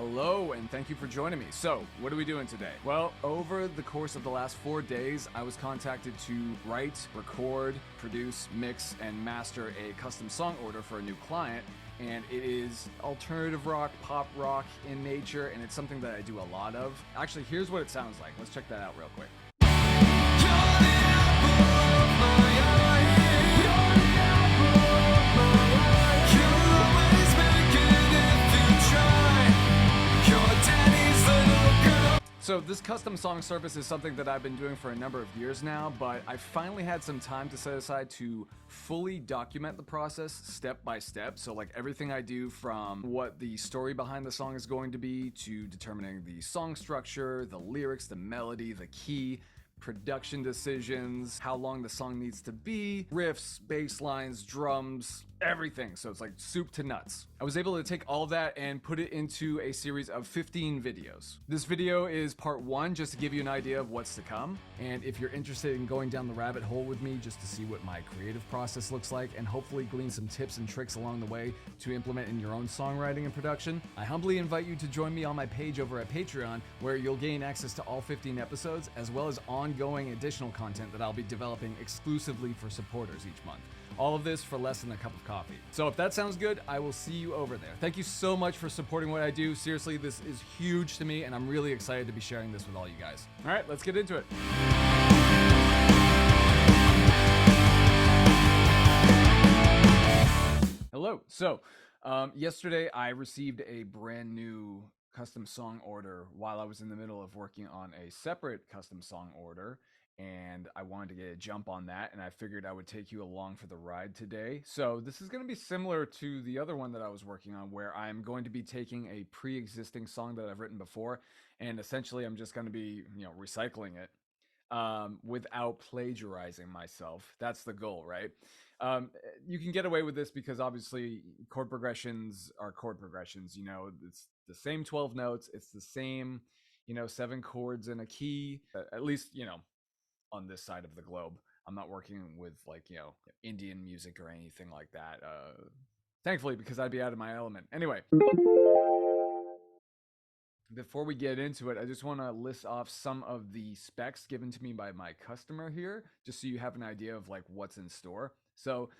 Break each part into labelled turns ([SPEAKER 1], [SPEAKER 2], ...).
[SPEAKER 1] Hello, and thank you for joining me. So, what are we doing today? Well, over the course of the last 4 days, I was contacted to write, record, produce, mix, and master a custom song order for a new client. And it is alternative rock, pop rock in nature, and it's something that I do a lot of. Actually, here's what it sounds like. Let's check that out real quick. So this custom song service is something that I've been doing for a number of years now, but I finally had some time to set aside to fully document the process step by step. So like everything I do, from what the story behind the song is going to be, to determining the song structure, the lyrics, the melody, the key, production decisions, how long the song needs to be, riffs, bass lines, drums, everything. So it's like soup to nuts. I was able to take all of that and put it into a series of 15 videos. This video is part 1, just to give you an idea of what's to come. And if you're interested in going down the rabbit hole with me just to see what my creative process looks like and hopefully glean some tips and tricks along the way to implement in your own songwriting and production, I humbly invite you to join me on my page over at Patreon, where you'll gain access to all 15 episodes as well as ongoing additional content that I'll be developing exclusively for supporters each month. All of this for less than a cup of coffee. So if that sounds good, I will see you over there. Thank you so much for supporting what I do. Seriously, this is huge to me, and I'm really excited to be sharing this with all you guys. All right, let's get into it. Hello. So yesterday I received a brand new custom song order while I was in the middle of working on a separate custom song order, and I wanted to get a jump on that, and I figured I would take you along for the ride today. So this is going to be similar to the other one that I was working on, where I'm going to be taking a pre-existing song that I've written before, and essentially I'm just going to be, recycling it without plagiarizing myself. That's the goal, right? You can get away with this because obviously chord progressions are chord progressions. It's the same 12 notes. It's the same, 7 chords in a key, at least, on this side of the globe. I'm not working with Indian music or anything like that. Thankfully, because I'd be out of my element. Anyway, before we get into it, I just want to list off some of the specs given to me by my customer here, just so you have an idea of what's in store. So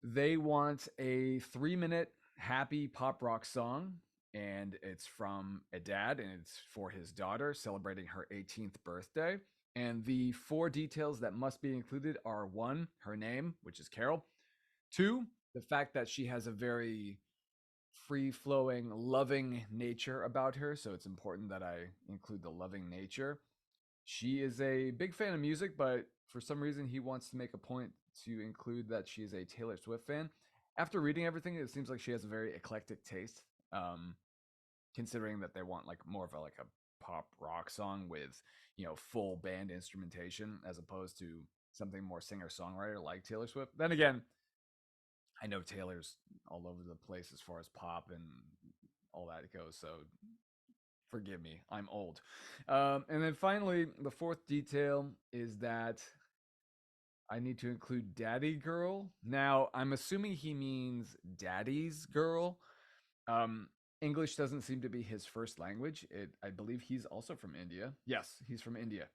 [SPEAKER 1] they want a 3-minute happy pop rock song, and it's from a dad, and it's for his daughter celebrating her 18th birthday. And the 4 details that must be included are: 1, her name, which is Carol; 2, the fact that she has a very free-flowing, loving nature about her, so it's important that I include the loving nature. She is a big fan of music, but for some reason he wants to make a point to include that she is a Taylor Swift fan. After reading everything, it seems like she has a very eclectic taste, considering that they want more of a pop rock song with full band instrumentation, as opposed to something more singer-songwriter like Taylor Swift. Then again, I know Taylor's all over the place as far as pop and all that goes, so forgive me, I'm old. And then finally, the 4th detail is that I need to include Daddy Girl. Now, I'm assuming he means Daddy's Girl. English doesn't seem to be his first language. I believe he's also from India. Yes, he's from India.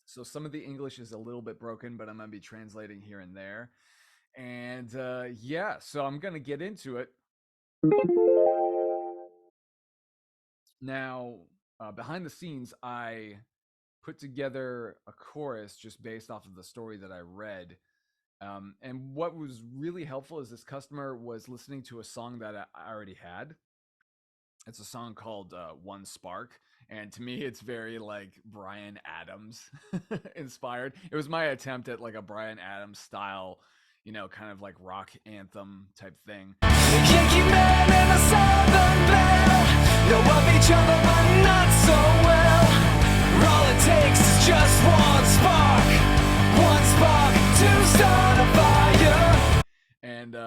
[SPEAKER 1] So some of the English is a little bit broken, but I'm going to be translating here and there. And yeah, so I'm going to get into it. Now, behind the scenes, I put together a chorus just based off of the story that I read. And what was really helpful is this customer was listening to a song that I already had. It's a song called One Spark. And to me, it's very Bryan Adams inspired. It was my attempt at a Bryan Adams style, kind of rock anthem type thing. Yankee man and a Southern belle know of each other but not so well. All it takes is just one spark to start a fire. And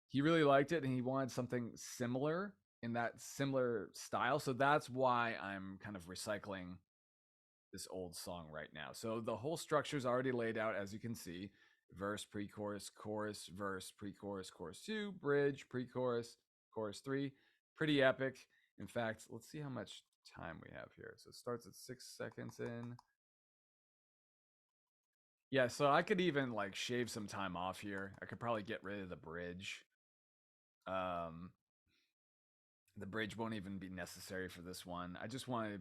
[SPEAKER 1] he really liked it, and he wanted something similar in that similar style. So that's why I'm kind of recycling this old song right now. So the whole structure is already laid out, as you can see: verse, pre-chorus, chorus, verse, pre-chorus, chorus 2, bridge, pre-chorus, chorus 3. Pretty epic. In fact, let's see how much time we have here. So it starts at 6 seconds in. Yeah, so I could even like shave some time off here. I could probably get rid of the bridge. Um, the bridge won't even be necessary for this one. I just want to,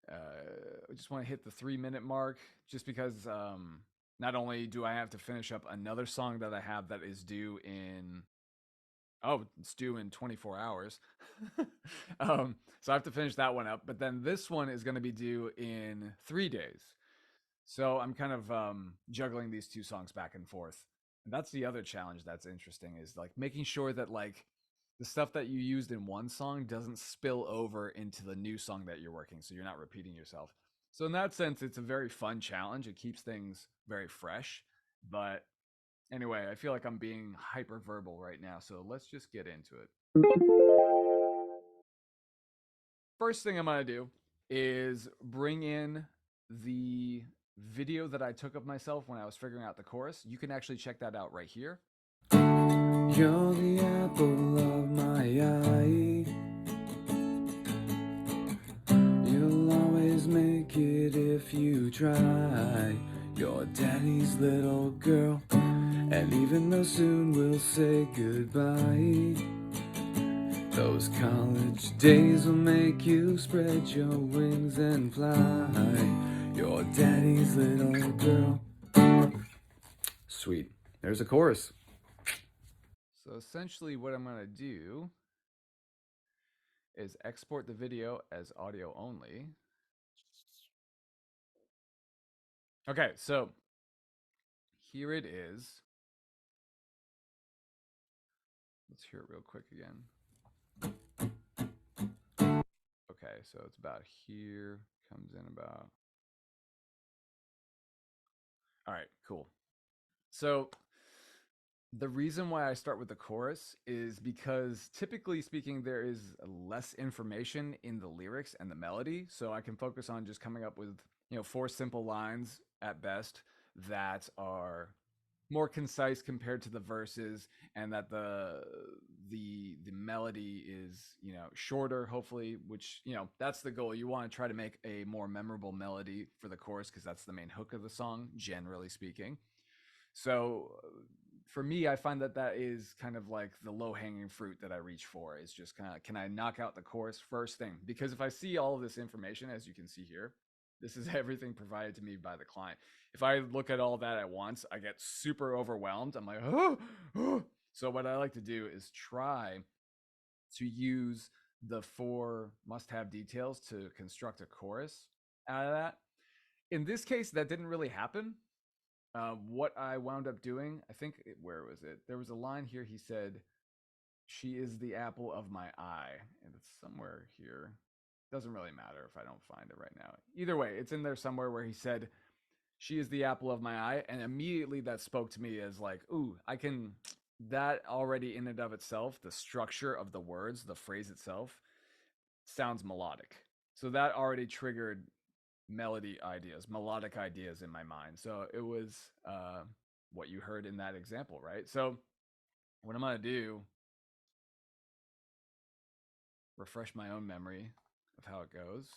[SPEAKER 1] I just want to hit the 3 minute mark just because not only do I have to finish up another song that I have that is due in, oh, it's due in 24 hours. So I have to finish that one up. But then this one is going to be due in 3 days. So I'm kind of juggling these two songs back and forth. And that's the other challenge that's interesting is like making sure that like the stuff that you used in one song doesn't spill over into the new song that you're working, so you're not repeating yourself. So in that sense, it's a very fun challenge. It keeps things very fresh. But anyway, I feel like I'm being hyper verbal right now, so let's just get into it. First thing I'm gonna do is bring in the video that I took of myself when I was figuring out the chorus. You can actually check that out right here.
[SPEAKER 2] You're the apple of my eye. You'll always make it if you try. You're daddy's little girl, and even though soon we'll say goodbye, those college days will make you spread your wings and fly. You're daddy's little girl. Sweet. There's a chorus.
[SPEAKER 1] So essentially what I'm going to do is export the video as audio only. Okay, so here it is. Let's hear it real quick again. Okay, so it's about here, comes in about. All right, cool. So the reason why I start with the chorus is because typically speaking, there is less information in the lyrics and the melody. So I can focus on just coming up with, 4 simple lines at best that are more concise compared to the verses, and that the melody is shorter, hopefully, which that's the goal. You want to try to make a more memorable melody for the chorus because that's the main hook of the song, generally speaking. So for me, I find that that is kind of like the low hanging fruit that I reach for, is just kind of, can I knock out the chorus first thing? Because if I see all of this information, as you can see here, this is everything provided to me by the client. If I look at all that at once, I get super overwhelmed. I'm like, oh, oh. So what I like to do is try to use the 4 must-have details to construct a chorus out of that. In this case, that didn't really happen. What I wound up doing, I think, where was it? There was a line here. He said, "She is the apple of my eye," and it's somewhere here. Doesn't really matter if I don't find it right now. Either way, it's in there somewhere where he said, "She is the apple of my eye," and immediately that spoke to me as like, "Ooh, I can." That already in and of itself, the structure of the words, the phrase itself, sounds melodic. So that already triggered melodic ideas in my mind. So it was what you heard in that example, right? So what I'm gonna do, refresh my own memory of how it goes.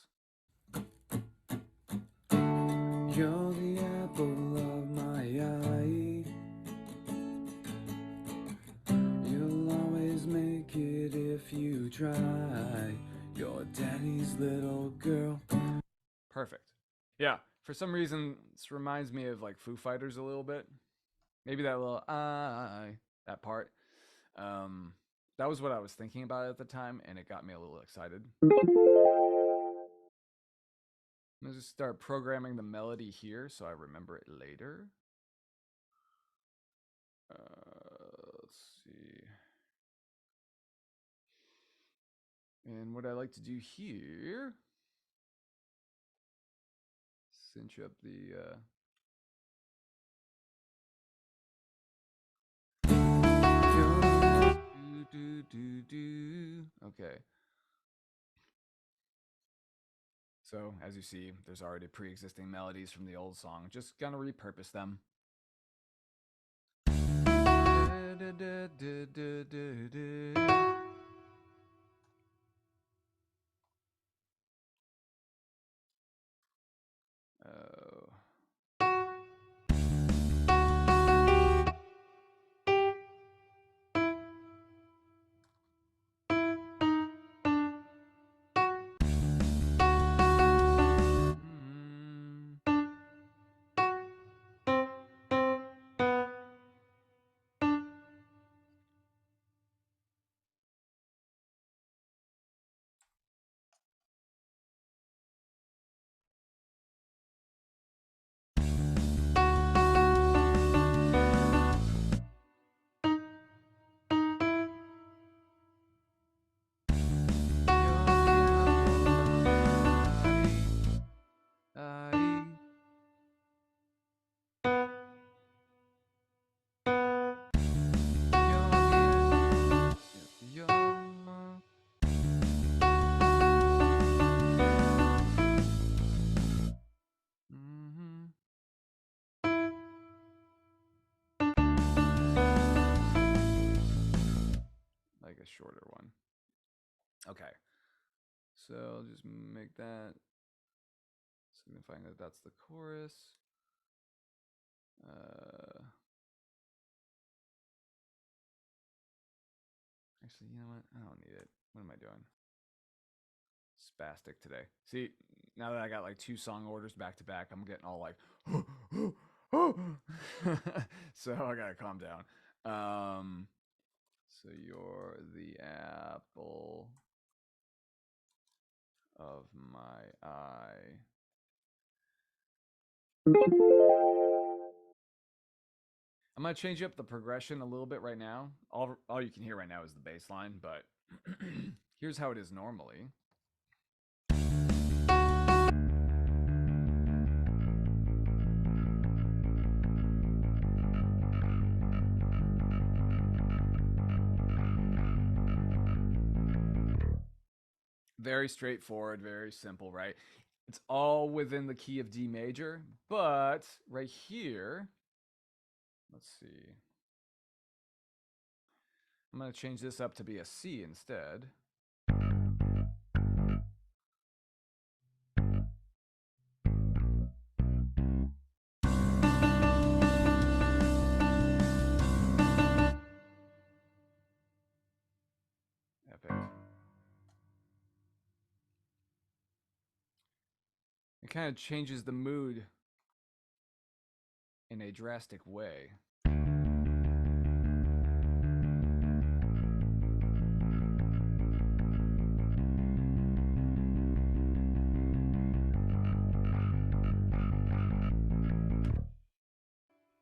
[SPEAKER 2] You're the apple of my eye. You'll always make it if you try. You're daddy's little girl.
[SPEAKER 1] Perfect. Yeah. For some reason, this reminds me of like Foo Fighters a little bit. Maybe that little I, that part. That was what I was thinking about at the time, and it got me a little excited. I'm gonna just start programming the melody here so I remember it later. Let's see. And what I like to do here, cinch up the. Okay. So as you see, there's already pre-existing melodies from the old song. Just gonna repurpose them. a shorter one. Okay. So just make that signifying that that's the chorus. Actually, you know what? I don't need it. What am I doing? Spastic today. See, now that I got like 2 song orders back to back, I'm getting all like, so I gotta calm down. So you're the apple of my eye. I'm gonna change up the progression a little bit right now. All you can hear right now is the bass line, but here's how it is normally. Very straightforward, very simple, right? It's all within the key of D major, but right here, let's see. I'm going to change this up to be a C instead. Epic. It kind of changes the mood in a drastic way.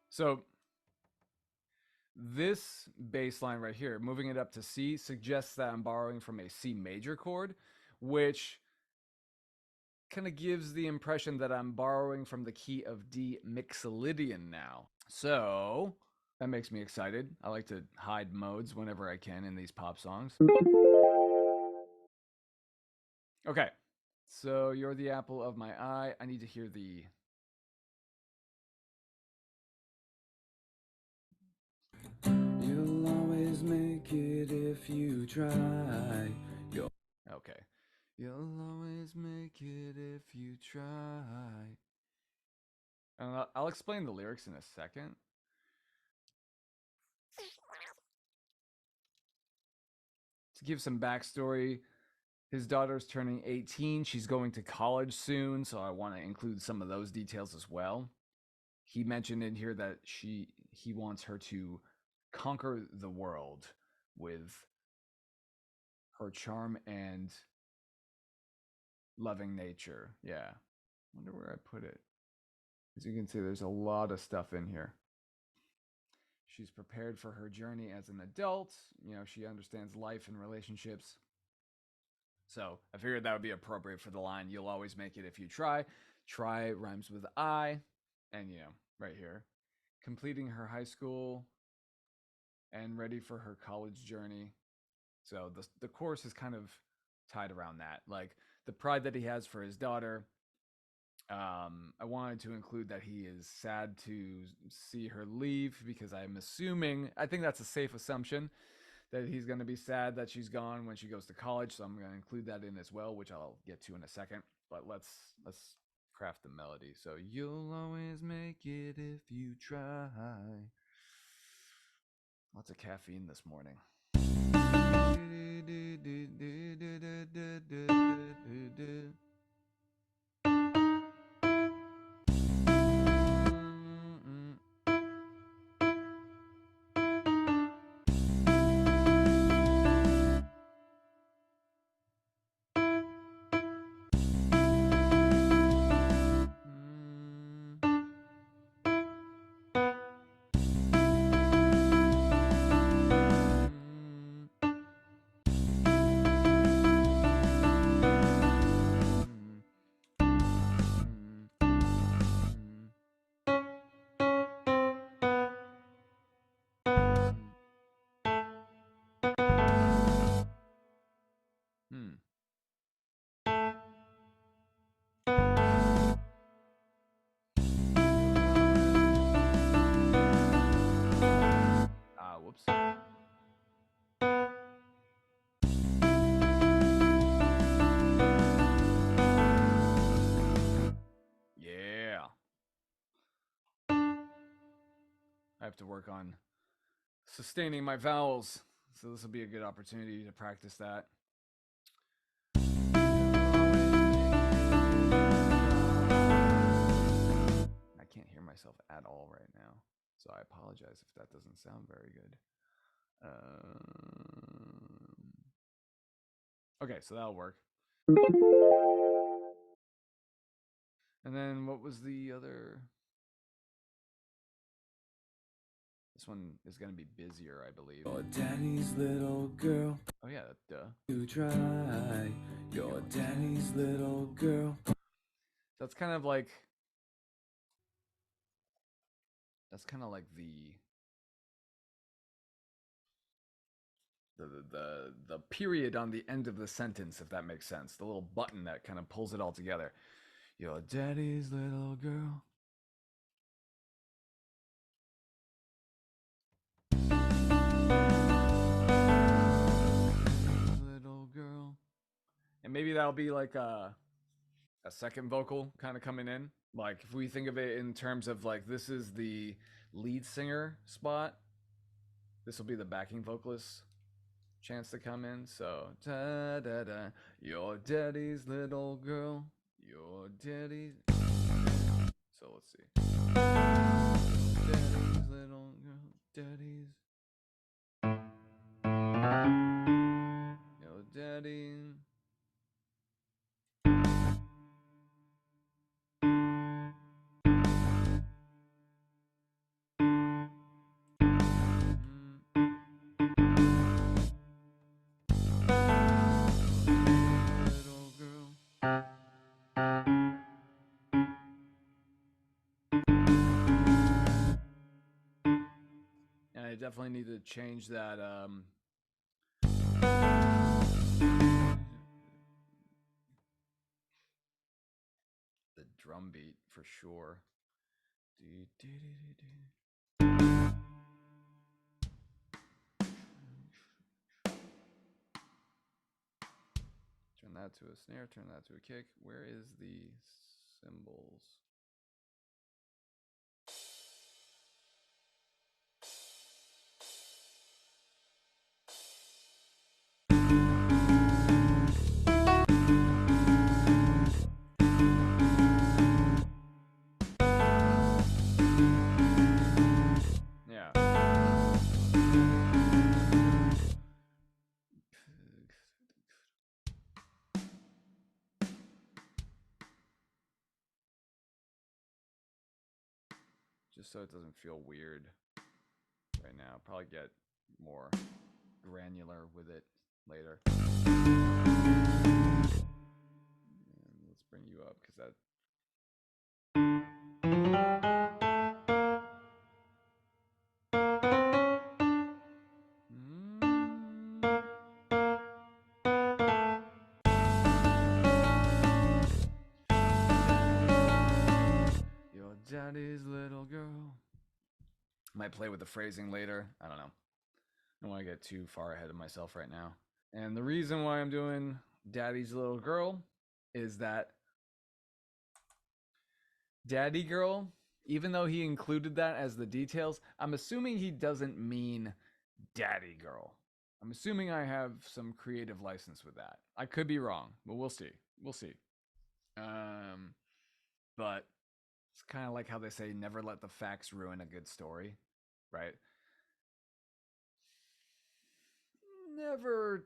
[SPEAKER 1] So this bass line right here, moving it up to C, suggests that I'm borrowing from a C major chord, which kind of gives the impression that I'm borrowing from the key of D mixolydian now. So that makes me excited. I like to hide modes whenever I can in these pop songs. Okay, so you're the apple of my eye. I need to hear the...
[SPEAKER 2] You'll always make it if you try.
[SPEAKER 1] Okay. You'll always make it if you try. And I'll explain the lyrics in a second. To give some backstory, his daughter's turning 18. She's going to college soon, so I want to include some of those details as well. He mentioned in here that he wants her to conquer the world with her charm and loving nature. Yeah. Wonder where I put it. As you can see, there's a lot of stuff in here. She's prepared for her journey as an adult. You know, she understands life and relationships. So I figured that would be appropriate for the line, you'll always make it if you try. Try rhymes with I. And, you know, right here. Completing her high school and ready for her college journey. So the chorus is kind of tied around that. Like the pride that he has for his daughter. I wanted to include that he is sad to see her leave because I'm assuming, I think that's a safe assumption, that he's going to be sad that she's gone when she goes to college. So I'm going to include that in as well, which I'll get to in a second. But let's craft the melody. So you'll always make it if you try. Lots of caffeine this morning. I have to work on sustaining my vowels, so this will be a good opportunity to practice that. I can't hear myself at all right now, so I apologize if that doesn't sound very good. Okay, so that'll work. And then what was the other? This one is going to be busier, I believe.
[SPEAKER 2] Your daddy's little girl.
[SPEAKER 1] Oh yeah, duh.
[SPEAKER 2] You try. Your daddy's little girl.
[SPEAKER 1] That's kind of like the period on the end of the sentence, if that makes sense. The little button that kind of pulls it all together. Your daddy's little girl. Little girl. And maybe that'll be like a second vocal kind of coming in. Like if we think of it in terms of like this is the lead singer spot, this will be the backing vocalist chance to come in. So da da da, your daddy's little girl, your daddy's. So let's see. Daddy's little girl, daddy's. Your daddy. And I definitely need to change that the drum beat for sure. Turn that to a snare, turn that to a kick. Where is the cymbals? Just so it doesn't feel weird right now. Probably get more granular with it later. And let's bring you up because that. Your daddy's little girl. Might play with the phrasing later. I don't know. I don't want to get too far ahead of myself right now. And the reason why I'm doing Daddy's Little Girl is that Daddy Girl, even though he included that as the details, I'm assuming he doesn't mean Daddy Girl. I'm assuming I have some creative license with that. I could be wrong, but we'll see. We'll see. But it's kind of like how they say never let the facts ruin a good story, right? Never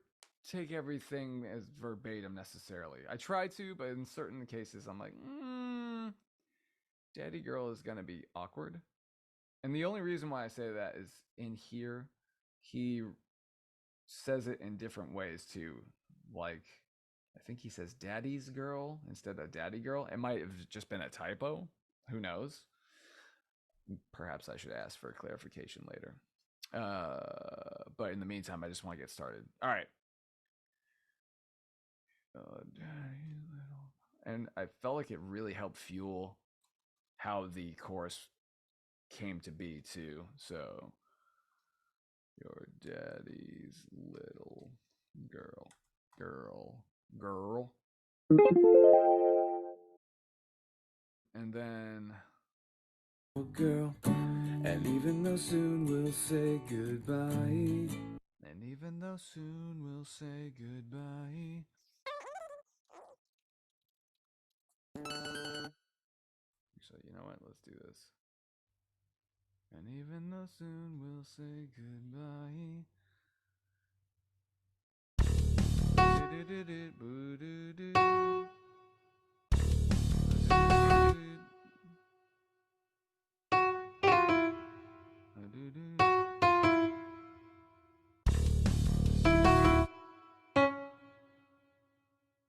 [SPEAKER 1] take everything as verbatim necessarily. I try to, but in certain cases, I'm like, Daddy Girl is going to be awkward. And the only reason why I say that is in here, he says it in different ways too. Like, I think he says Daddy's Girl instead of Daddy Girl. It might have just been a typo. Who knows? Perhaps I should ask for clarification later. But in the meantime, I just want to get started. All right. And I felt like it really helped fuel how the chorus came to be too. So, your daddy's little girl. And then
[SPEAKER 2] girl, and And even though soon we'll say goodbye.
[SPEAKER 1] And even though soon we'll say goodbye. Actually, you know what? Let's do this. And even though soon we'll say goodbye.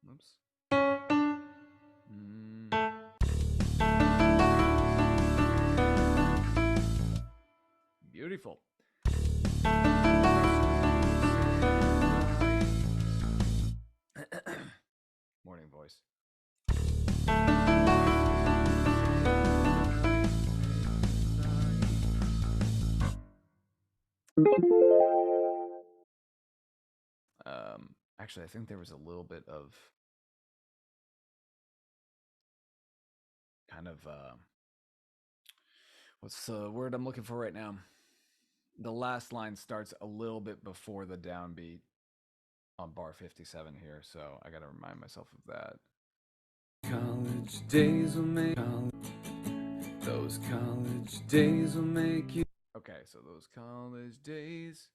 [SPEAKER 1] Oops. Beautiful. Morning voice. Actually, I think there was a little bit of kind of what's the word I'm looking for right now? The last line starts a little bit before the downbeat on bar 57 here, so I gotta remind myself of that.
[SPEAKER 2] College days will make those college days will make you.
[SPEAKER 1] Okay, so those college days.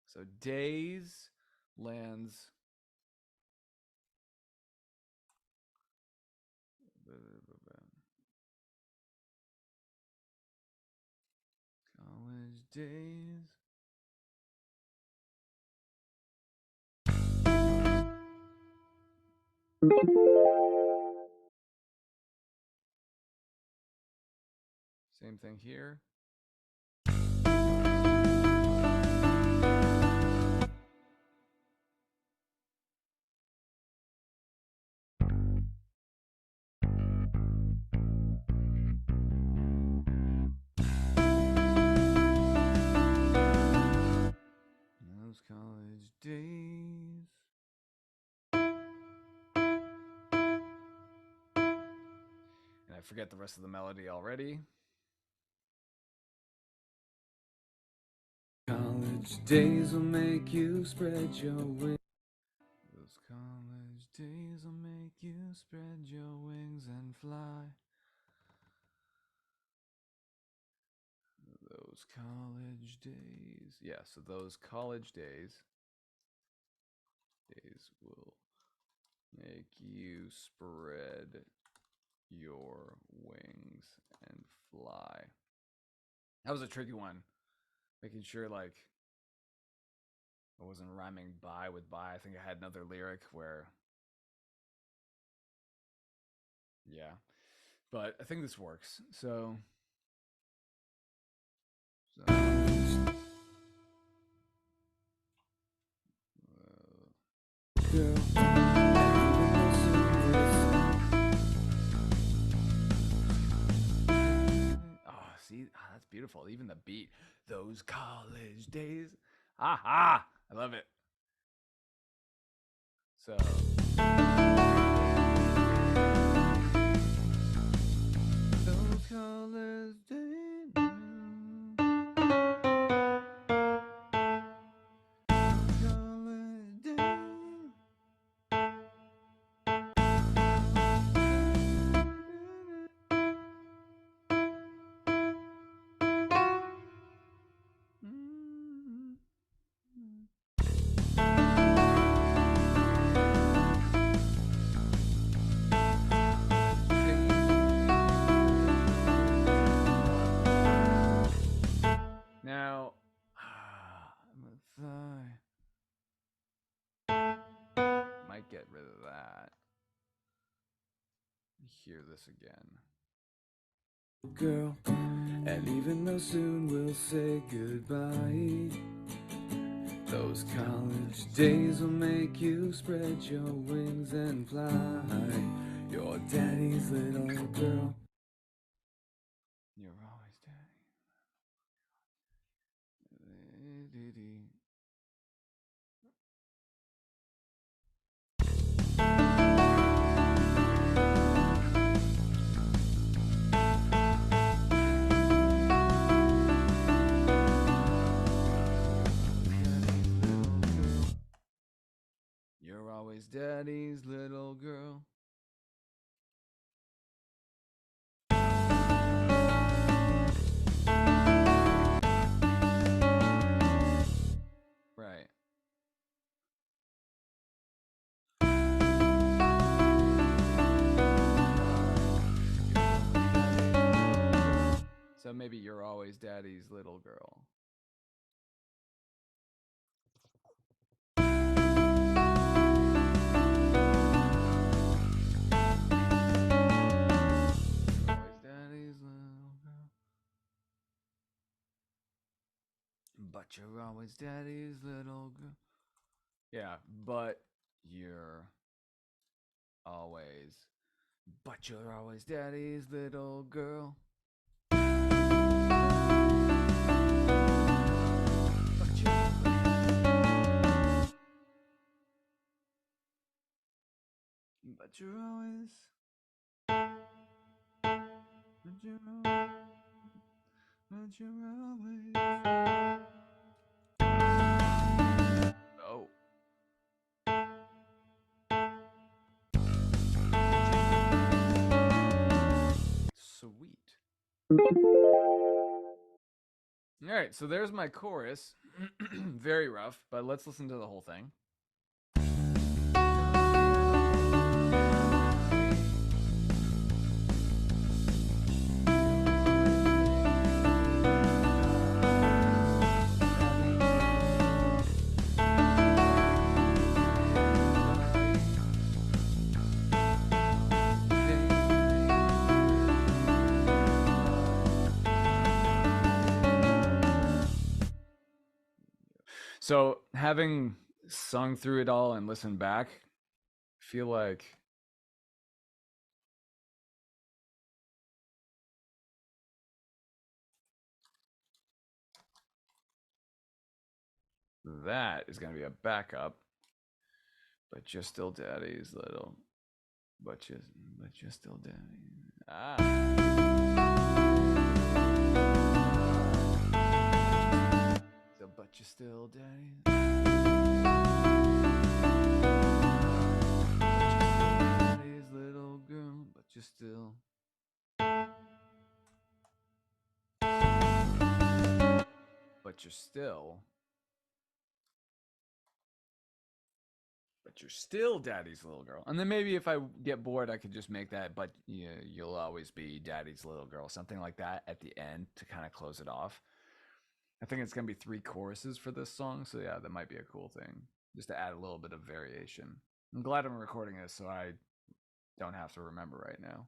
[SPEAKER 1] So days lands. College days. Same thing here. Those college days. And I forget the rest of the melody already.
[SPEAKER 2] College days will make you spread your wings.
[SPEAKER 1] Those college days will make you spread your wings and fly. Those college days. Yeah, so those college days will make you spread your wings and fly. That was a tricky one. Making sure like I wasn't rhyming by with by. I think I had another lyric where yeah. But I think this works. So
[SPEAKER 2] Girl.
[SPEAKER 1] Oh, see, that's beautiful. Even the beat, those college days. Aha! I love it. So those college days. College days. Now, might get rid of that. Hear this again.
[SPEAKER 2] Girl, and even though soon we'll say goodbye, those college days will make you spread your wings and fly. Your daddy's little girl.
[SPEAKER 1] You're always daddy. always daddy's little girl. Right. So maybe you're always daddy's little girl. Always daddy's little girl. But you're always daddy's little girl. Yeah, but you're always. But you're always daddy's little girl. But you're always. But you're always. But you're always. Oh. Sweet. All right, so there's my chorus. Very rough, but let's listen to the whole thing. So having sung through it all and listened back, I feel like that is going to be a backup. But you're still daddy's little. But you're still daddy. Ah. So, but you're still daddy. Daddy's little girl, but you're still. But you're still. But you're still daddy's little girl. And then maybe if I get bored, I could just make that, but you'll always be daddy's little girl. Something like that at the end to kind of close it off. I think it's going to be 3 choruses for this song. So yeah, that might be a cool thing. Just to add a little bit of variation. I'm glad I'm recording this so I don't have to remember right now.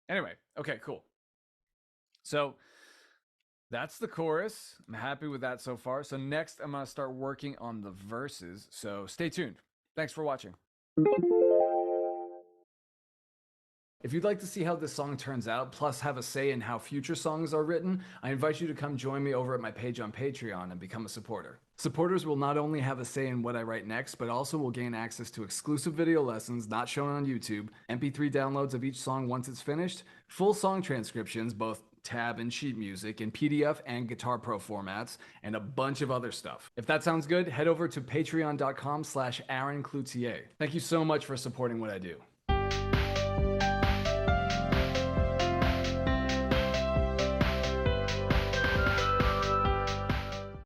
[SPEAKER 1] Anyway, okay, cool. So that's the chorus. I'm happy with that so far. So next, I'm going to start working on the verses. So stay tuned. Thanks for watching. If you'd like to see how this song turns out, plus have a say in how future songs are written, I invite you to come join me over at my page on Patreon and become a supporter. Supporters will not only have a say in what I write next, but also will gain access to exclusive video lessons not shown on YouTube, MP3 downloads of each song once it's finished, full song transcriptions, both tab and sheet music in PDF and Guitar Pro formats, and a bunch of other stuff. If that sounds good, head over to patreon.com/Aaron Cloutier. Thank you so much for supporting what I do.